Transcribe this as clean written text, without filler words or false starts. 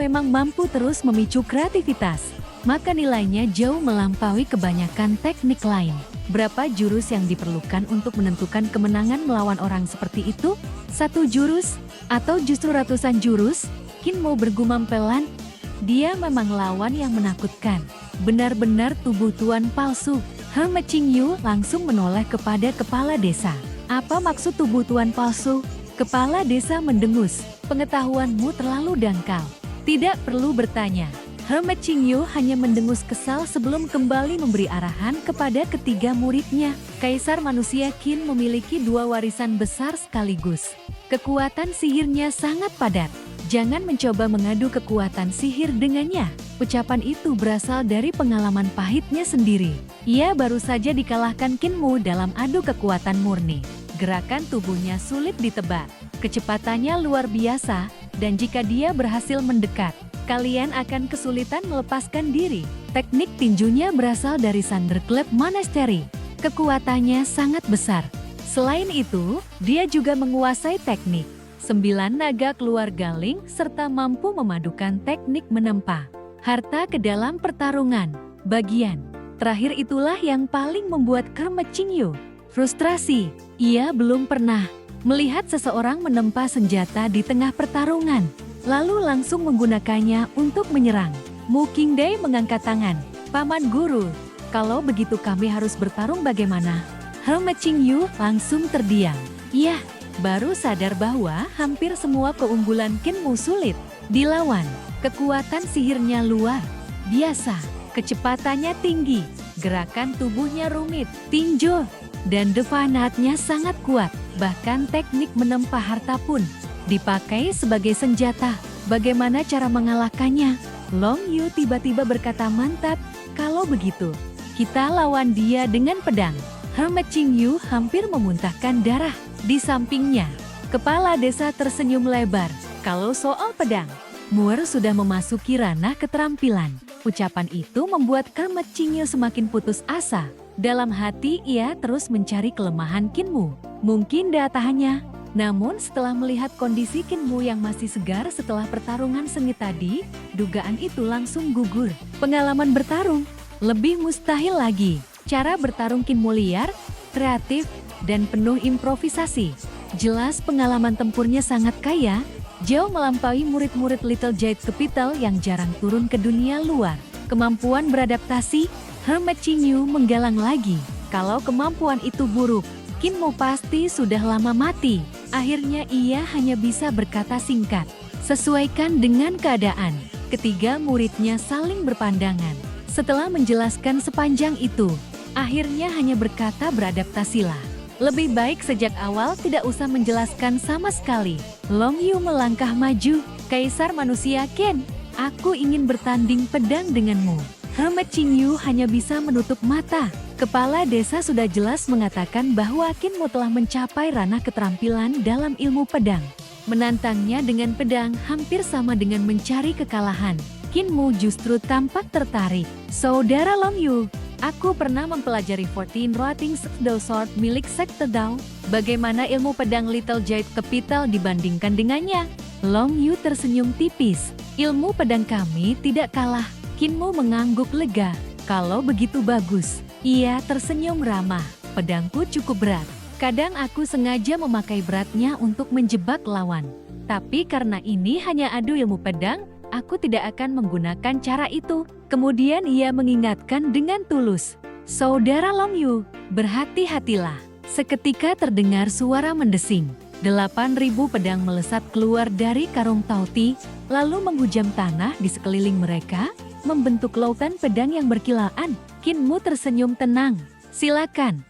memang mampu terus memicu kreativitas, maka nilainya jauh melampaui kebanyakan teknik lain. Berapa jurus yang diperlukan untuk menentukan kemenangan melawan orang seperti itu? 1 jurus? Atau justru ratusan jurus? Qin Mo bergumam pelan. Dia memang lawan yang menakutkan. Benar-benar tubuh tuan palsu. He Qingyu langsung menoleh kepada kepala desa. Apa maksud tubuh tuan palsu? Kepala desa mendengus. Pengetahuanmu terlalu dangkal. Tidak perlu bertanya. He Qingyu hanya mendengus kesal sebelum kembali memberi arahan kepada ketiga muridnya. Kaisar manusia Qin memiliki 2 warisan besar sekaligus. Kekuatan sihirnya sangat padat. Jangan mencoba mengadu kekuatan sihir dengannya. Ucapan itu berasal dari pengalaman pahitnya sendiri. Ia baru saja dikalahkan Qin Mo dalam adu kekuatan murni. Gerakan tubuhnya sulit ditebak. Kecepatannya luar biasa, dan jika dia berhasil mendekat, kalian akan kesulitan melepaskan diri. Teknik tinjunya berasal dari Thunderclap Monastery. Kekuatannya sangat besar. Selain itu, dia juga menguasai teknik 9 naga keluar galing serta mampu memadukan teknik menempa harta ke dalam pertarungan. Bagian terakhir itulah yang paling membuat He Qingyu frustrasi. Ia belum pernah melihat seseorang menempa senjata di tengah pertarungan, lalu langsung menggunakannya untuk menyerang. Mu Qingdai mengangkat tangan. Paman Guru, kalau begitu kami harus bertarung bagaimana? He Qingyu langsung terdiam. Iya. Baru sadar bahwa hampir semua keunggulan Qin Mo sulit dilawan. Kekuatan sihirnya luar biasa, kecepatannya tinggi, gerakan tubuhnya rumit, tinju, dan defanatnya sangat kuat. Bahkan teknik menempa harta pun dipakai sebagai senjata. Bagaimana cara mengalahkannya? Long Yu tiba-tiba berkata mantap, kalau begitu, kita lawan dia dengan pedang. He Qingyu hampir memuntahkan darah. Di sampingnya, kepala desa tersenyum lebar. Kalau soal pedang, Muer sudah memasuki ranah keterampilan. Ucapan itu membuat He Qingyu semakin putus asa. Dalam hati ia terus mencari kelemahan Qin Mo. Mungkin daya tahannya. Namun setelah melihat kondisi Qin Mo yang masih segar setelah pertarungan sengit tadi, dugaan itu langsung gugur. Pengalaman bertarung lebih mustahil lagi. Cara bertarung Qin Mo liar, kreatif, dan penuh improvisasi. Jelas pengalaman tempurnya sangat kaya, jauh melampaui murid-murid Little Jade Capital yang jarang turun ke dunia luar. Kemampuan beradaptasi, He Qingyu menggalang lagi. Kalau kemampuan itu buruk, Qin Mo pasti sudah lama mati. Akhirnya ia hanya bisa berkata singkat, sesuaikan dengan keadaan. Ketiga muridnya saling berpandangan. Setelah menjelaskan sepanjang itu, akhirnya hanya berkata beradaptasilah. Lebih baik sejak awal tidak usah menjelaskan sama sekali. Long Yu melangkah maju. Kaisar manusia Qin, aku ingin bertanding pedang denganmu. He Qingyu hanya bisa menutup mata. Kepala desa sudah jelas mengatakan bahwa Qin Mo telah mencapai ranah keterampilan dalam ilmu pedang. Menantangnya dengan pedang hampir sama dengan mencari kekalahan. Qin Mo justru tampak tertarik. Saudara Long Yu, aku pernah mempelajari 14 Rotting Shadow Sword milik Sekte Dao. Bagaimana ilmu pedang Little Jade Capital dibandingkan dengannya? Long Yu tersenyum tipis. Ilmu pedang kami tidak kalah. Qin Mo mengangguk lega. Kalau begitu bagus. Ia tersenyum ramah. Pedangku cukup berat. Kadang aku sengaja memakai beratnya untuk menjebak lawan. Tapi karena ini hanya adu ilmu pedang, aku tidak akan menggunakan cara itu. Kemudian ia mengingatkan dengan tulus. Saudara Long Yu, berhati-hatilah. Seketika terdengar suara mendesing. 8.000 pedang melesat keluar dari karung Tauti, lalu menghujam tanah di sekeliling mereka, membentuk lautan pedang yang berkilaan. Qin Mo tersenyum tenang. Silakan.